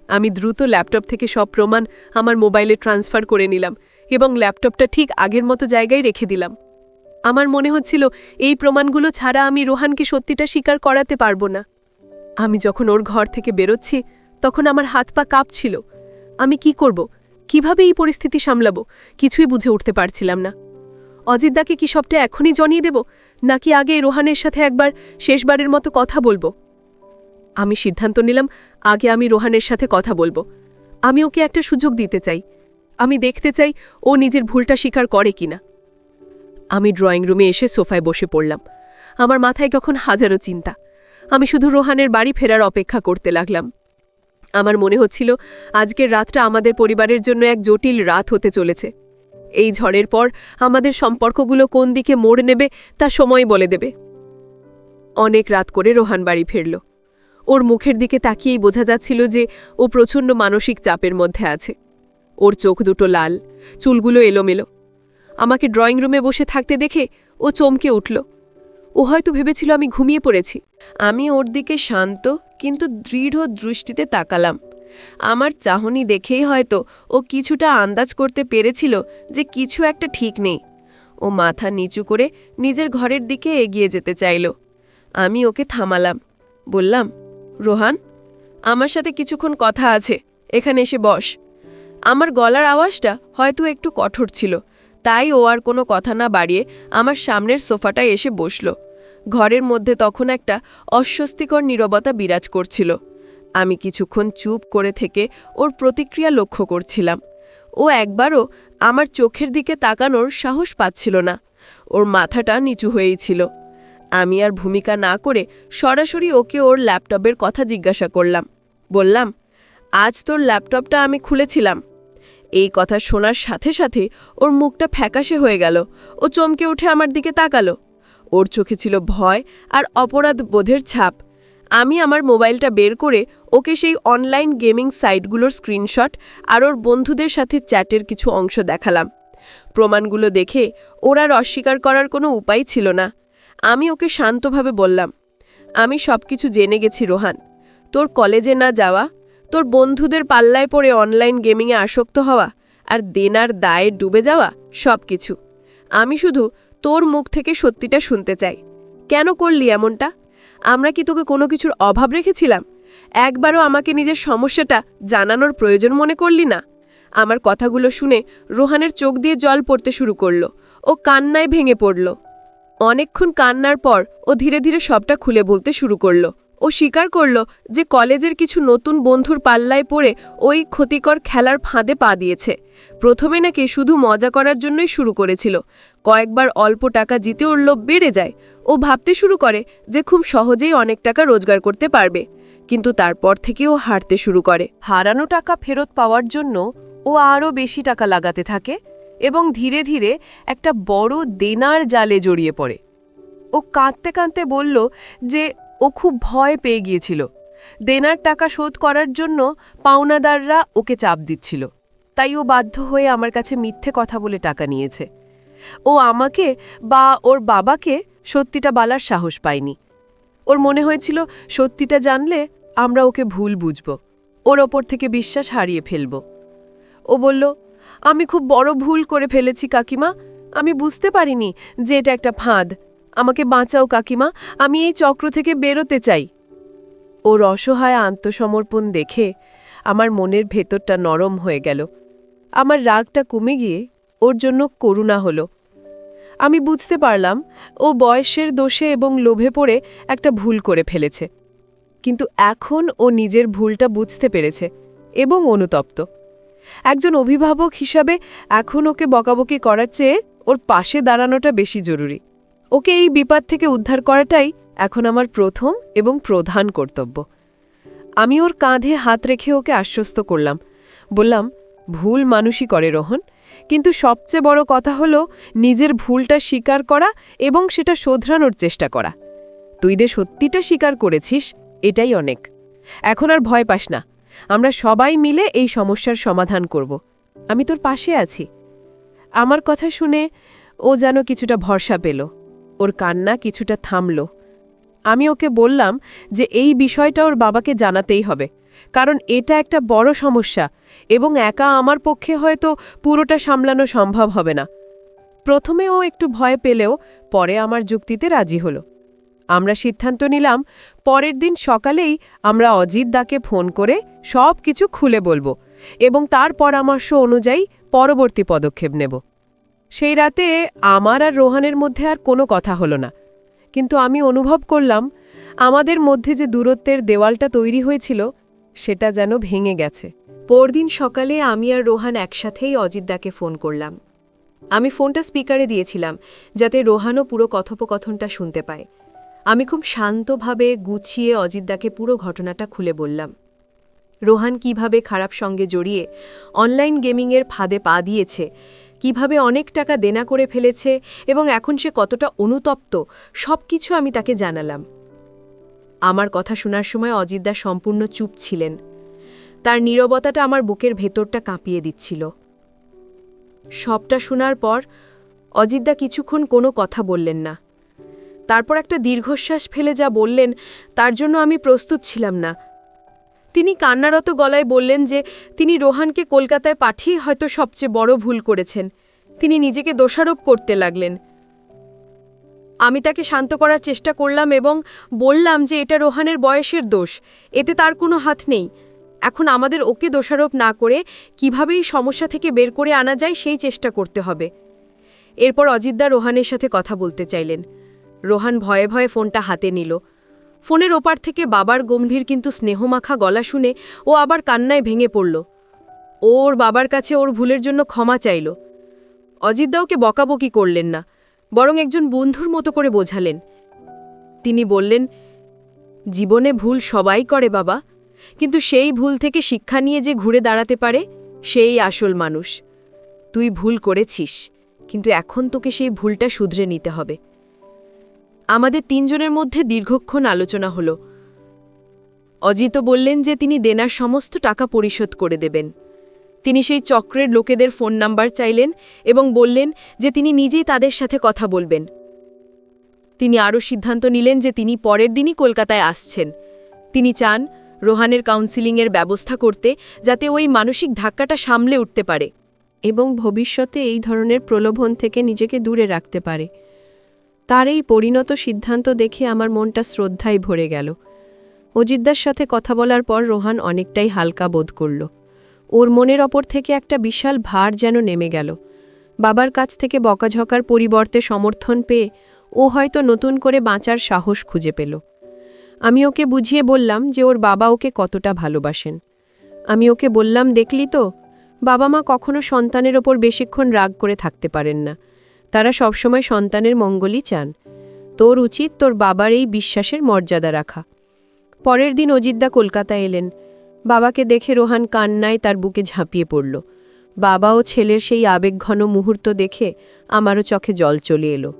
আমি দ্রুত ল্যাপটপ থেকে সব প্রমাণ আমার মোবাইলে ট্রান্সফার করে নিলাম এবং ল্যাপটপটা ঠিক আগের মতো জায়গায় রেখে দিলাম। আমার মনে হচ্ছিল এই প্রমাণগুলো ছাড়া আমি রোহানকে সত্যিটা স্বীকার করাতে পারবো না। আমি যখন ওর ঘর থেকে বেরোচ্ছি তখন আমার হাত পা কাঁপছিল। আমি কি করব, কিভাবে এই পরিস্থিতি সামলাবো, কিছুই বুঝে উঠতে পারছিলাম না। অজিতদাকে কি সবটা এখনই জানিয়ে দেব, নাকি আগে রোহানের সাথে একবার শেষবারের মতো কথা বলবো? আমি সিদ্ধান্ত নিলাম আগে আমি রোহানের সাথে কথা বলবো। আমি ওকে একটা সুযোগ দিতে চাই। আমি দেখতে চাই ও নিজের ভুলটা স্বীকার করে কিনা। আমি ড্রয়িং রুমে এসে সোফায় বসে পড়লাম। আমার মাথায় তখন হাজারো চিন্তা। আমি শুধু রোহানের বাড়ি ফেরার অপেক্ষা করতে লাগলাম। আমার মনে হচ্ছিল আজকের রাতটা আমাদের পরিবারের জন্য এক জটিল রাত হতে চলেছে। এই ঝড়ের পর আমাদের সম্পর্কগুলো কোন দিকে মোড় নেবে তা সময় বলে দেবে। অনেক রাত করে রোহান বাড়ি ফিরল। ওর মুখের দিকে তাকিয়েই বোঝা যাচ্ছিল যে ও প্রচণ্ড মানসিক চাপের মধ্যে আছে। ওর চোখ দুটো লাল, চুলগুলো এলোমেলো। আমাকে ড্রয়িং রুমে বসে থাকতে দেখে ও চমকে উঠল। ও হয়তো ভেবেছিল আমি ঘুমিয়ে পড়েছি। আমি ওর দিকে শান্ত কিন্তু দৃঢ় দৃষ্টিতে তাকালাম। আমার চাহনি দেখেই হয়তো ও কিছুটা আন্দাজ করতে পেরেছিল যে কিছু একটা ঠিক নেই। ও মাথা নিচু করে নিজের ঘরের দিকে এগিয়ে যেতে চাইল। আমি ওকে থামালাম, বললাম, রোহান, আমার সাথে কিছুক্ষণ কথা আছে, এখানে এসে বস। আমার গলার আওয়াজটা হয়তো একটু কঠোর ছিল, তাই ও আর কোনো কথা না বাড়িয়ে আমার সামনের সোফাটায় এসে বসল। ঘরের মধ্যে তখন একটা অস্বস্তিকর নীরবতা বিরাজ করছিল। আমি কিছুক্ষণ চুপ করে থেকে ওর প্রতিক্রিয়া লক্ষ্য করছিলাম। ও একবারও আমার চোখের দিকে তাকানোর সাহস পাচ্ছিল না। ওর মাথাটা নিচু হয়েই ছিল। আমি আর ভূমিকা না করে সরাসরি ওকে ওর ল্যাপটপের কথা জিজ্ঞাসা করলাম। বললাম, আজ তোর ল্যাপটপটা আমি খুলেছিলাম। এই কথা শোনার সাথে সাথে ওর মুখটা ফ্যাকাশে হয়ে গেল। ও চমকে উঠে আমার দিকে তাকালো। ওর চোখে ছিল ভয় আর অপরাধ বোধের ছাপ। আমি আমার মোবাইলটা বের করে ওকে সেই অনলাইন গেমিং সাইটগুলোর স্ক্রিনশট আর ওর বন্ধুদের সাথে চ্যাটের কিছু অংশ দেখালাম। প্রমাণগুলো দেখে ওর আর অস্বীকার করার কোনো উপায় ছিল না। আমি ওকে শান্তভাবে বললাম, আমি সবকিছু জেনে গেছি রোহান। তোর কলেজে না যাওয়া, তোর বন্ধুদের পাল্লায় পড়ে অনলাইন গেমিংয়ে আসক্ত হওয়া আর দেনার দায়ে ডুবে যাওয়া, সব কিছু। আমি শুধু তোর মুখ থেকে সত্যিটা শুনতে চাই। কেন করলি এমনটা? আমরা কি তোকে কোনো কিছুর অভাব রেখেছিলাম? একবারও আমাকে নিজের সমস্যাটা জানানোর প্রয়োজন মনে করলি না? আমার কথাগুলো শুনে রোহানের চোখ দিয়ে জল পড়তে শুরু করল। ও কান্নায় ভেঙে পড়ল। অনেকক্ষণ কান্নার পর ও ধীরে ধীরে সবটা খুলে বলতে শুরু করল। ও স্বীকার করল যে কলেজের কিছু নতুন বন্ধুর পাল্লায় পড়ে ওই ক্ষতিকর খেলার ফাঁদে পা দিয়েছে। প্রথমে নাকি শুধু মজা করার জন্যই শুরু করেছিল। কয়েকবার অল্প টাকা জিতে ওর লোভ বেড়ে যায়। ও ভাবতে শুরু করে যে খুব সহজেই অনেক টাকা রোজগার করতে পারবে। কিন্তু তারপর থেকে ও হারতে শুরু করে। হারানো টাকা ফেরত পাওয়ার জন্য ও আরও বেশি টাকা লাগাতে থাকে এবং ধীরে ধীরে একটা বড় দেনার জালে জড়িয়ে পড়ে। ও কাঁদতে কাঁদতে বলল যে ও খুব ভয় পেয়ে গিয়েছিল। দেনার টাকা শোধ করার জন্য পাওনাদাররা ওকে চাপ দিচ্ছিল। তাই ও বাধ্য হয়ে আমার কাছে মিথ্যে কথা বলে টাকা নিয়েছে। ও আমাকে বা ওর বাবাকে সত্যিটা বলার সাহস পায়নি। ওর মনে হয়েছিল সত্যিটা জানলে আমরা ওকে ভুল বুঝব, ওর ওপর থেকে বিশ্বাস হারিয়ে ফেলব। ও বলল, আমি খুব বড় ভুল করে ফেলেছি কাকিমা। আমি বুঝতে পারিনি যে এটা একটা ফাঁদ। আমাকে বাঁচাও কাকিমা, আমি এই চক্র থেকে বেরোতে চাই। ওর অসহায় আত্মসমর্পণ দেখে আমার মনের ভেতরটা নরম হয়ে গেল। আমার রাগটা কমে গিয়ে ওর জন্য করুণা হলো। আমি বুঝতে পারলাম ও বয়সের দোষে এবং লোভে পড়ে একটা ভুল করে ফেলেছে। কিন্তু এখন ও নিজের ভুলটা বুঝতে পেরেছে এবং অনুতপ্ত। একজন অভিভাবক হিসাবে এখন ওকে বকাবকি করার চেয়ে ওর পাশে দাঁড়ানোটা বেশি জরুরি। ওকে এই বিপদ থেকে উদ্ধার করাটাই এখন আমার প্রথম এবং প্রধান কর্তব্য। আমি ওর কাঁধে হাত রেখে ওকে আশ্বস্ত করলাম। বললাম, ভুল মানুষই করে রোহন, কিন্তু সবচেয়ে বড় কথা হলো নিজের ভুলটা স্বীকার করা এবং সেটা শোধরানোর চেষ্টা করা। তুই যে সত্যিটা স্বীকার করেছিস, এটাই অনেক। এখন আর ভয় পাস না। আমরা সবাই মিলে এই সমস্যার সমাধান করব। আমি তোর পাশে আছি। আমার কথা শুনে ও যেন কিছুটা ভরসা পেল। ওর কান্না কিছুটা থামল। আমি ওকে বললাম যে এই বিষয়টা ওর বাবাকে জানাতেই হবে, কারণ এটা একটা বড় সমস্যা এবং একা আমার পক্ষে হয়তো পুরোটা সামলানো সম্ভব হবে না। প্রথমে ও একটু ভয় পেলেও পরে আমার যুক্তিতে রাজি হলো। আমরা সিদ্ধান্ত নিলাম পরের দিন সকালেই আমরা অজিত দাকে ফোন করে সব কিছু খুলে বলবো এবং তার পরামর্শ অনুযায়ী পরবর্তী পদক্ষেপ নেব। সেই রাতে আমার আর রোহানের মধ্যে আর কোনো কথা হলো না, কিন্তু আমি অনুভব করলাম আমাদের মধ্যে যে দূরত্বের দেওয়ালটা তৈরি হয়েছিল সেটা যেন ভেঙে গেছে। পরদিন সকালে আমি আর রোহান একসাথেই অজিতদাকে ফোন করলাম। আমি ফোনটা স্পিকারে দিয়েছিলাম যাতে রোহানও পুরো কথোপকথনটা শুনতে পায়। আমি খুব শান্তভাবে গুছিয়ে অজিতদাকে পুরো ঘটনাটা খুলে বললাম। রোহান কিভাবে খারাপ সঙ্গে জড়িয়ে অনলাইন গেমিংয়ের ফাঁদে পা দিয়েছে, কিভাবে অনেক টাকা দেনা করে ফেলেছে এবং এখন সে কতটা অনুতপ্ত, সব কিছু আমি তাকে জানালাম। আমার কথা শোনার সময় অজিতদা সম্পূর্ণ চুপ ছিলেন। তার নীরবতাটা আমার বুকের ভেতরটা কাঁপিয়ে দিচ্ছিল। সবটা শোনার পর অজিতদা কিছুক্ষণ কোনো কথা বললেন না। তারপর একটা দীর্ঘশ্বাস ফেলে যা বললেন তার জন্য আমি প্রস্তুত ছিলাম না। তিনি কান্নারত গলায় বললেন যে তিনি রোহানকে কলকাতায় পাঠিয়ে হয়তো সবচেয়ে বড় ভুল করেছেন। তিনি নিজেকে দোষারোপ করতে লাগলেন। আমি তাকে শান্ত করার চেষ্টা করলাম এবং বললাম যে এটা রোহানের বয়সের দোষ, এতে তার কোনো হাত নেই। এখন আমাদের ওকে দোষারোপ না করে কিভাবে এই সমস্যা থেকে বের করে আনা যায় সেই চেষ্টা করতে হবে। এরপর অজিতদা রোহানের সাথে কথা বলতে চাইলেন। রোহান ভয়ে ভয়ে ফোনটা হাতে নিল। ফোনের ওপার থেকে বাবার গম্ভীর কিন্তু স্নেহমাখা গলা শুনে ও আবার কান্নায় ভেঙে পড়ল। ওর বাবার কাছে ওর ভুলের জন্য ক্ষমা চাইল। অজিতদা ওকে বকাবকি করলেন না, বরং একজন বন্ধুর মতো করে বোঝালেন। তিনি বললেন, জীবনে ভুল সবাই করে বাবা, কিন্তু সেই ভুল থেকে শিক্ষা নিয়ে যে ঘুরে দাঁড়াতে পারে সেই আসল মানুষ। তুই ভুল করেছিস, কিন্তু এখন তোকে সেই ভুলটা শুধরে নিতে হবে। আমাদের তিনজনের মধ্যে দীর্ঘক্ষণ আলোচনা হলো। অজিত বললেন যে তিনি দেনার সমস্ত টাকা পরিশোধ করে দেবেন। তিনি সেই চক্রের লোকেদের ফোন নাম্বার চাইলেন এবং বললেন যে তিনি নিজেই তাদের সাথে কথা বলবেন। তিনি আরও সিদ্ধান্ত নিলেন যে তিনি পরের দিনই কলকাতায় আসছেন। তিনি চান রোহানের কাউন্সিলিংয়ের ব্যবস্থা করতে, যাতে ওই মানসিক ধাক্কাটা সামলে উঠতে পারে এবং ভবিষ্যতে এই ধরনের প্রলোভন থেকে নিজেকে দূরে রাখতে পারে। তার এই পরিণত সিদ্ধান্ত দেখে আমার মনটা শ্রদ্ধায় ভরে গেল। অজিতদার সাথে কথা বলার পর রোহান অনেকটাই হালকা বোধ করল। ওর মনের ওপর থেকে একটা বিশাল ভার যেন নেমে গেল। বাবার কাছ থেকে বকাঝকার পরিবর্তে সমর্থন পেয়ে ও হয়তো নতুন করে বাঁচার সাহস খুঁজে পেল। আমি ওকে বুঝিয়ে বললাম যে ওর বাবা ওকে কতটা ভালোবাসেন। আমি ওকে বললাম, দেখলি তো, বাবা মা কখনো সন্তানের ওপর বেশিক্ষণ রাগ করে থাকতে পারেন না। তারা সবসময় সন্তানের মঙ্গলই চান। তোর উচিত তোর বাবার এই বিশ্বাসের মর্যাদা রাখা। পরের দিন অজিতদা কলকাতা এলেন। বাবাকে দেখে রোহান কান্নায় তার বুকে ঝাঁপিয়ে পড়ল। বাবা ও ছেলের সেই আবেগঘন মুহূর্ত দেখে আমারও চোখে জল চলে এলো।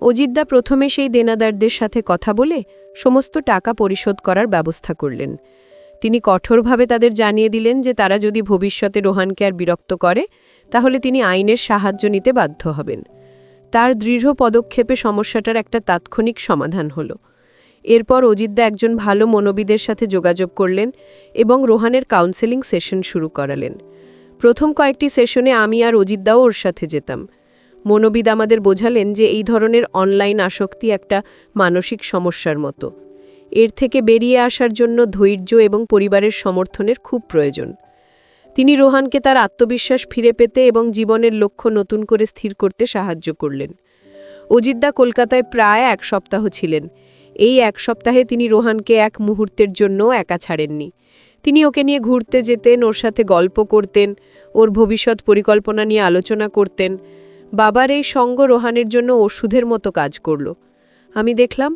অজিতদা প্রথমে সেই দেনাদারদের সাথে কথা বলে সমস্ত টাকা পরিশোধ করার ব্যবস্থা করলেন। তিনি কঠোরভাবে তাদের জানিয়ে দিলেন যে তারা যদি ভবিষ্যতে রোহানকে আর বিরক্ত করে তাহলে তিনি আইনের সাহায্য নিতে বাধ্য হবেন। তার দৃঢ় পদক্ষেপে সমস্যাটার একটা তাৎক্ষণিক সমাধান হলো। এরপর অজিতদা একজন ভালো মনোবিদের সাথে যোগাযোগ করলেন এবং রোহানের কাউন্সেলিং সেশন শুরু করালেন। প্রথম কয়েকটি সেশনে আমি আর অজিতদাও ওর সাথে যেতাম। মনোবিদ আমাদের বোঝালেন যে এই ধরনের অনলাইন আসক্তি একটা মানসিক সমস্যার মতো। এর থেকে বেরিয়ে আসার জন্য ধৈর্য এবং পরিবারের সমর্থনের খুব প্রয়োজন। তিনি রোহানকে তার আত্মবিশ্বাস ফিরে পেতে এবং জীবনের লক্ষ্য নতুন করে স্থির করতে সাহায্য করলেন। অজিতদা কলকাতায় প্রায় 1 সপ্তাহ ছিলেন। এই 1 সপ্তাহে তিনি রোহানকে এক মুহূর্তের জন্যও একা ছাড়েননি। তিনি ওকে নিয়ে ঘুরতে যেতেন, ওর সাথে গল্প করতেন, ওর ভবিষ্যৎ পরিকল্পনা নিয়ে আলোচনা করতেন। বাবার এই সঙ্গ রোহানের জন্য ওষুধের মতো কাজ করল। আমি দেখলাম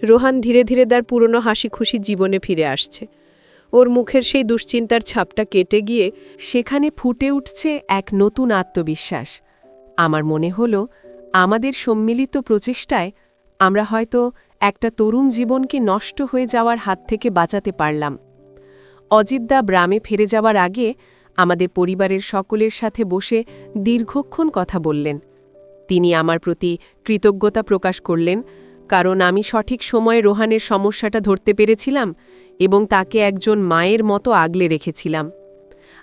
রোহান ধীরে ধীরে তার পুরনো হাসি খুশি জীবনে ফিরে আসছে। ওর মুখের সেই দুশ্চিন্তার ছাপটা কেটে গিয়ে সেখানে ফুটে উঠছে এক নতুন আত্মবিশ্বাস। আমার মনে হলো আমাদের সম্মিলিত প্রচেষ্টায় আমরা হয়তো একটা তরুণ জীবনকে নষ্ট হয়ে যাওয়ার হাত থেকে বাঁচাতে পারলাম। অজিতদা গ্রামে ফিরে যাওয়ার আগে আমাদের পরিবারের সকলের সাথে বসে দীর্ঘক্ষণ কথা বললেন। তিনি আমার প্রতি কৃতজ্ঞতা প্রকাশ করলেন, কারণ আমি সঠিক সময়ে রোহানের সমস্যাটা ধরতে পেরেছিলাম এবং তাকে একজন মায়ের মতো আগলে রেখেছিলাম।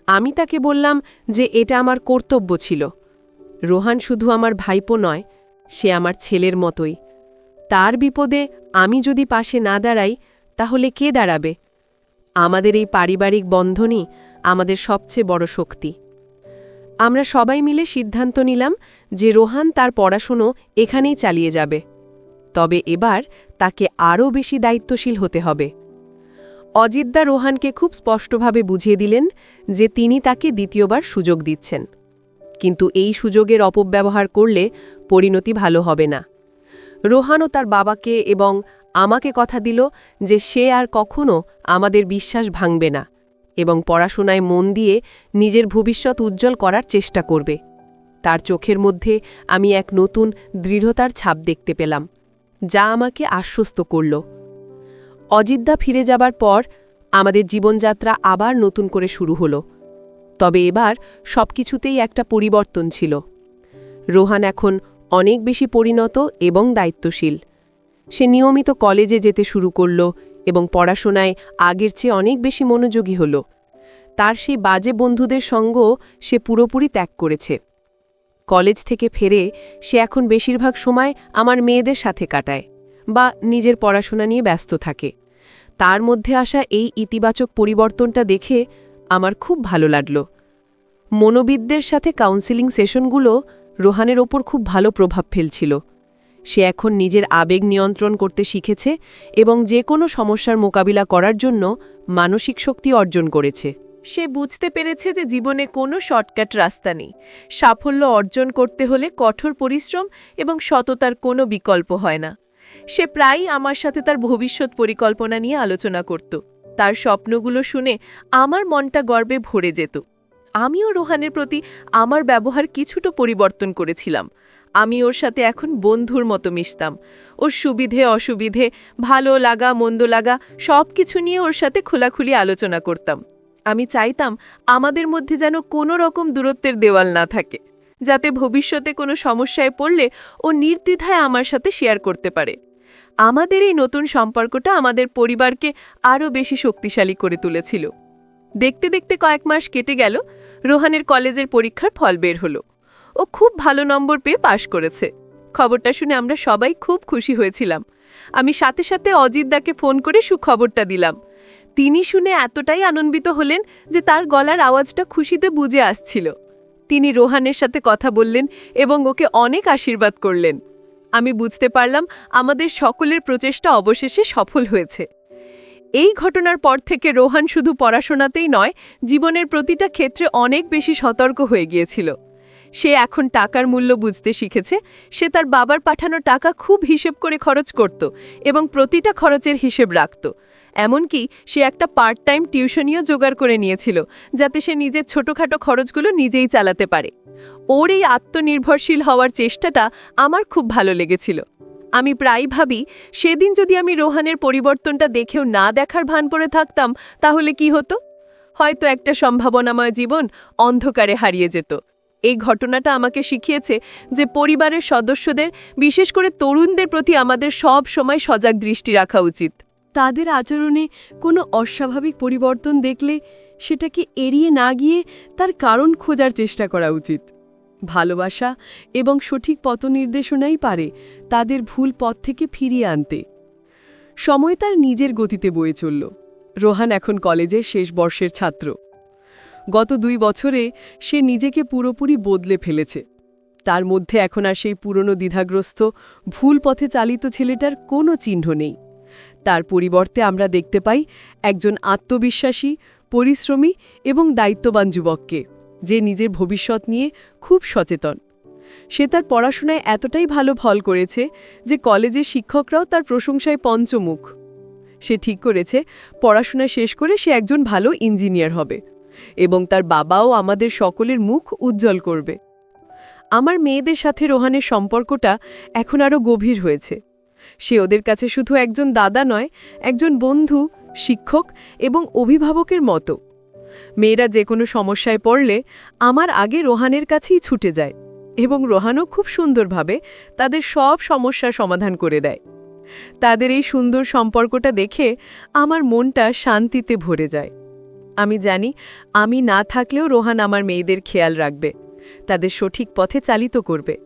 আমি তাকে বললাম যে এটা আমার কর্তব্য ছিল। রোহান শুধু আমার ভাইপো নয়, সে আমার ছেলের মতোই। তার বিপদে আমি যদি পাশে না দাঁড়াই তাহলে কে দাঁড়াবে? আমাদের এই পারিবারিক বন্ধনই আমাদের সবচেয়ে বড় শক্তি। আমরা সবাই মিলে সিদ্ধান্ত নিলাম যে রোহান তার পড়াশুনো এখানেই চালিয়ে যাবে। তবে এবার তাকে আরও বেশি দায়িত্বশীল হতে হবে। অজিতদা রোহানকে খুব স্পষ্টভাবে বুঝিয়ে দিলেন যে তিনি তাকে দ্বিতীয়বার সুযোগ দিচ্ছেন, কিন্তু এই সুযোগের অপব্যবহার করলে পরিণতি ভালো হবে না। রোহানও তার বাবাকে এবং আমাকে কথা দিল যে সে আর কখনো আমাদের বিশ্বাস ভাঙবে না এবং পড়াশোনায় মন দিয়ে নিজের ভবিষ্যৎ উজ্জ্বল করার চেষ্টা করবে। তার চোখের মধ্যে আমি এক নতুন দৃঢ়তার ছাপ দেখতে পেলাম, যা আমাকে আশ্বস্ত করল। অজিতদা ফিরে যাবার পর আমাদের জীবনযাত্রা আবার নতুন করে শুরু হলো। তবে এবার সবকিছুতেই একটা পরিবর্তন ছিল। রোহান এখন অনেক বেশি পরিণত এবং দায়িত্বশীল। সে নিয়মিত কলেজে যেতে শুরু করল এবং পড়াশোনায় আগের চেয়ে অনেক বেশি মনোযোগী হল। তার সেই বাজে বন্ধুদের সঙ্গও সে পুরোপুরি ত্যাগ করেছে। কলেজ থেকে ফেরে সে এখন বেশিরভাগ সময় আমার মেয়েদের সাথে কাটায় বা নিজের পড়াশোনা নিয়ে ব্যস্ত থাকে। তার মধ্যে আসা এই ইতিবাচক পরিবর্তনটা দেখে আমার খুব ভালো লাগল। মনোবিদদের সাথে কাউন্সেলিং সেশনগুলো রোহানের ওপর খুব ভালো প্রভাব ফেলছিল। সে এখন নিজের আবেগ নিয়ন্ত্রণ করতে শিখেছে এবং যে কোনো সমস্যার মোকাবিলা করার জন্য মানসিক শক্তি অর্জন করেছে। সে বুঝতে পেরেছে যে জীবনে কোনো শর্টকাট রাস্তা নেই। সাফল্য অর্জন করতে হলে কঠোর পরিশ্রম এবং সততার কোনো বিকল্প হয় না। সে প্রায়ই আমার সাথে তার ভবিষ্যৎ পরিকল্পনা নিয়ে আলোচনা করত। তার স্বপ্নগুলো শুনে আমার মনটা গর্বে ভরে যেত। আমিও রোহানের প্রতি আমার ব্যবহার কিছুটা পরিবর্তন করেছিলাম। আমি ওর সাথে এখন বন্ধুর মতো মিশতাম। ওর সুবিধে অসুবিধে, ভালো লাগা মন্দ লাগা সব কিছু নিয়ে ওর সাথে খোলাখুলি আলোচনা করতাম। আমি চাইতাম আমাদের মধ্যে যেন কোনো রকম দূরত্বের দেওয়াল না থাকে, যাতে ভবিষ্যতে কোনো সমস্যায় পড়লে ও নির্দ্বিধায় আমার সাথে শেয়ার করতে পারে। আমাদের এই নতুন সম্পর্কটা আমাদের পরিবারকে আরও বেশি শক্তিশালী করে তুলেছিল। দেখতে দেখতে কয়েক মাস কেটে গেল। রোহানের কলেজের পরীক্ষার ফল বের হলো। ও খুব ভালো নম্বর পেয়ে পাশ করেছে। খবরটা শুনে আমরা সবাই খুব খুশি হয়েছিলাম। আমি সাথে সাথে অজিতদাকে ফোন করে সুখবরটা দিলাম। তিনি শুনে এতটাই আনন্দিত হলেন যে তার গলার আওয়াজটা খুশিতে বুঝে আসছিল। তিনি রোহানের সাথে কথা বললেন এবং ওকে অনেক আশীর্বাদ করলেন। আমি বুঝতে পারলাম আমাদের সকলের প্রচেষ্টা অবশেষে সফল হয়েছে। এই ঘটনার পর থেকে রোহান শুধু পড়াশোনাতেই নয়, জীবনের প্রতিটা ক্ষেত্রে অনেক বেশি সতর্ক হয়ে গিয়েছিল। সে এখন টাকার মূল্য বুঝতে শিখেছে। সে তার বাবার পাঠানো টাকা খুব হিসেব করে খরচ করত এবং প্রতিটা খরচের হিসেব রাখত। এমনকি সে একটা পার্ট টাইম টিউশনিও জোগাড় করে নিয়েছিল, যাতে সে নিজের ছোটখাটো খরচগুলো নিজেই চালাতে পারে। ওর এই আত্মনির্ভরশীল হওয়ার চেষ্টাটা আমার খুব ভালো লেগেছিল। আমি প্রায় ভাবি, সেদিন যদি আমি রোহানের পরিবর্তনটা দেখেও না দেখার ভান করে থাকতাম তাহলে কি হতো? হয়তো একটা সম্ভাবনাময় জীবন অন্ধকারে হারিয়ে যেত। এই ঘটনাটা আমাকে শিখিয়েছে যে পরিবারের সদস্যদের, বিশেষ করে তরুণদের প্রতি আমাদের সব সময় সজাগ দৃষ্টি রাখা উচিত। তাদের আচরণে কোনো অস্বাভাবিক পরিবর্তন দেখলে সেটাকে এড়িয়ে না গিয়ে তার কারণ খোঁজার চেষ্টা করা উচিত। ভালোবাসা এবং সঠিক পথনির্দেশনাই পারে তাদের ভুল পথ থেকে ফিরিয়ে আনতে। সময় তার নিজের গতিতে বয়ে চলল। রোহান এখন কলেজের শেষ বর্ষের ছাত্র। গত 2 বছরে সে নিজেকে পুরোপুরি বদলে ফেলেছে। তার মধ্যে এখন আর সেই পুরনো দ্বিধাগ্রস্ত, ভুল পথে চালিত ছেলেটার কোনো চিহ্ন নেই। তার পরিবর্তে আমরা দেখতে পাই একজন আত্মবিশ্বাসী, পরিশ্রমী এবং দায়িত্ববান যুবককে, যে নিজের ভবিষ্যৎ নিয়ে খুব সচেতন। সে তার পড়াশোনায় এতটাই ভালো ফল করেছে যে কলেজের শিক্ষকরাও তার প্রশংসায় পঞ্চমুখ। সে ঠিক করেছে পড়াশোনা শেষ করে সে একজন ভালো ইঞ্জিনিয়ার হবে এবং তার বাবাও আমাদের সকলের মুখ উজ্জ্বল করবে। আমার মেয়েদের সাথে রোহানের সম্পর্কটা এখন আরও গভীর হয়েছে। সে ওদের কাছে শুধু একজন দাদা নয়, একজন বন্ধু, শিক্ষক এবং অভিভাবকের মতো। মেয়েরা যে কোনো সমস্যায় পড়লে আমার আগে রোহানের কাছেই ছুটে যায় এবং রোহানও খুব সুন্দরভাবে তাদের সব সমস্যার সমাধান করে দেয়। তাদের এই সুন্দর সম্পর্কটা দেখে আমার মনটা শান্তিতে ভরে যায়। আমি জানি আমি না থাকলেও রোহান আমার মেয়েদের খেয়াল রাখবে, তাদের সঠিক পথে চালিত করবে।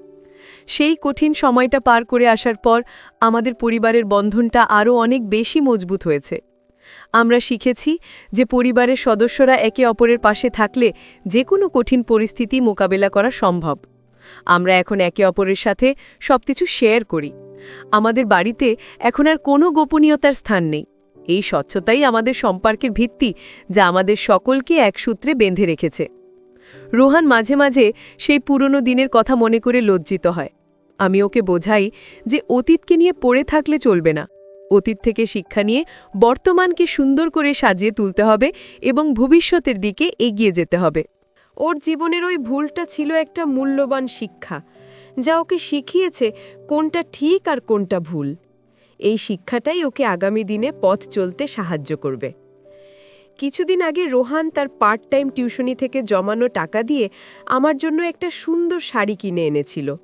সেই কঠিন সময়টা পার করে আসার পর আমাদের পরিবারের বন্ধনটা আরও অনেক বেশি মজবুত হয়েছে। আমরা শিখেছি যে পরিবারের সদস্যরা একে অপরের পাশে থাকলে যে কোনো কঠিন পরিস্থিতি মোকাবেলা করা সম্ভব। আমরা এখন একে অপরের সাথে সবকিছু শেয়ার করি। আমাদের বাড়িতে এখন আর কোনো গোপনীয়তার স্থান নেই। এই স্বচ্ছতাই আমাদের সম্পর্কের ভিত্তি, যা আমাদের সকলকে এক সূত্রে বেঁধে রেখেছে। রোহান মাঝে মাঝে সেই পুরনো দিনের কথা মনে করে লজ্জিত হয়। আমি ওকে বোঝাই যে অতীতকে নিয়ে পড়ে থাকলে চলবে না। অতীত থেকে শিক্ষা নিয়ে বর্তমানকে সুন্দর করে সাজিয়ে তুলতে হবে এবং ভবিষ্যতের দিকে এগিয়ে যেতে হবে। ওর জীবনের ওই ভুলটা ছিল একটা মূল্যবান শিক্ষা, যা ওকে শিখিয়েছে কোনটা ঠিক আর কোনটা ভুল। এই শিক্ষাটাই ওকে আগামী দিনে পথ চলতে সাহায্য করবে। কিছুদিন আগে রোহান তার পার্ট টাইম টিউশনি থেকে জমানো টাকা দিয়ে আমার জন্য একটা সুন্দর শাড়ি কিনে এনেছিল।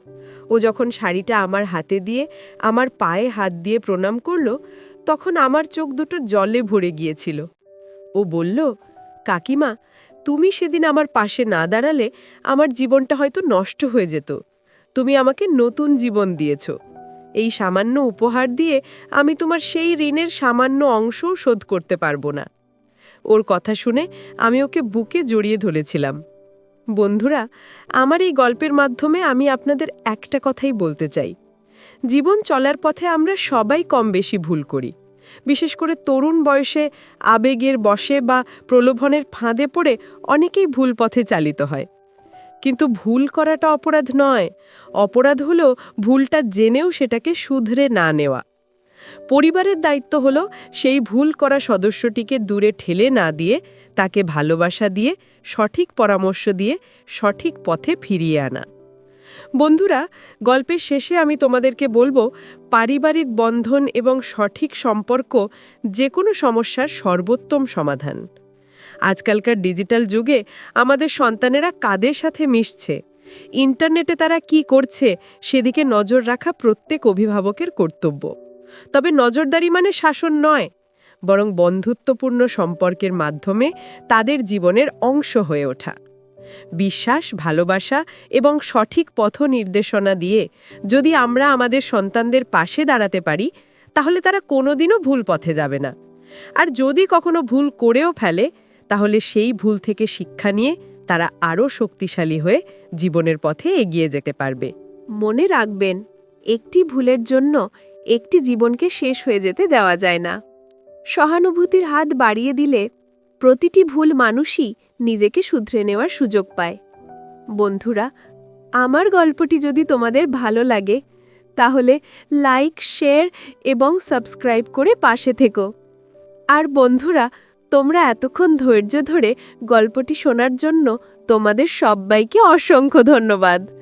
ও যখন শাড়িটা আমার হাতে দিয়ে আমার পায়ে হাত দিয়ে প্রণাম করল, তখন আমার চোখ দুটো জলে ভরে গিয়েছিল। ও বলল, কাকিমা, তুমি সেদিন আমার পাশে না দাঁড়ালে আমার জীবনটা হয়তো নষ্ট হয়ে যেত। তুমি আমাকে নতুন জীবন দিয়েছ। এই সামান্য উপহার দিয়ে আমি তোমার সেই ঋণের সামান্য অংশও শোধ করতে পারবো না। ওর কথা শুনে আমি ওকে বুকে জড়িয়ে ধরেছিলাম। বন্ধুরা, আমার এই গল্পের মাধ্যমে আমি আপনাদের একটা কথাই বলতে চাই। জীবন চলার পথে আমরা সবাই কম বেশি ভুল করি। বিশেষ করে তরুণ বয়সে আবেগের বশে বা প্রলোভনের ফাঁদে পড়ে অনেকেই ভুল পথে চালিত হয়। কিন্তু ভুল করাটা অপরাধ নয়। অপরাধ হলো ভুলটা জেনেও সেটাকে শুধরে না নেওয়া। পরিবারের দায়িত্ব হলো সেই ভুল করা সদস্যটিকে দূরে ঠেলে না দিয়ে তাকে ভালোবাসা দিয়ে, সঠিক পরামর্শ দিয়ে সঠিক পথে ফিরিয়ে আনা। বন্ধুরা, গল্পের শেষে আমি তোমাদেরকে বলবো, পারিবারিক বন্ধন এবং সঠিক সম্পর্ক যে কোনো সমস্যার সর্বোত্তম সমাধান। আজকালকার ডিজিটাল যুগে আমাদের সন্তানেরা কাদের সাথে মিশছে, ইন্টারনেটে তারা কি করছে, সেদিকে নজর রাখা প্রত্যেক অভিভাবকের কর্তব্য। তবে নজরদারি মানে শাসন নয়, বরং বন্ধুত্বপূর্ণ সম্পর্কের মাধ্যমে তাদের জীবনের অংশ হয়ে ওঠা। বিশ্বাস, ভালোবাসা এবং সঠিক পথ নির্দেশনা দিয়ে যদি আমরা আমাদের সন্তানদের পাশে দাঁড়াতে পারি, তাহলে তারা কোনোদিনও ভুল পথে যাবে না। আর যদি কখনো ভুল করেও ফেলে, তাহলে সেই ভুল থেকে শিক্ষা নিয়ে তারা আরও শক্তিশালী হয়ে জীবনের পথে এগিয়ে যেতে পারবে। মনে রাখবেন, একটি ভুলের জন্য একটি জীবনকে শেষ হয়ে যেতে দেওয়া যায় না। সহানুভূতির হাত বাড়িয়ে দিলে প্রতিটি ভুল মানুষই নিজেকে শুধরে নেওয়ার সুযোগ পায়। বন্ধুরা, আমার গল্পটি যদি তোমাদের ভালো লাগে, তাহলে লাইক, শেয়ার এবং সাবস্ক্রাইব করে পাশে থেকো। আর বন্ধুরা, তোমরা এতক্ষণ ধৈর্য ধরে গল্পটি শোনার জন্য তোমাদের সবাইকে অসংখ্য ধন্যবাদ।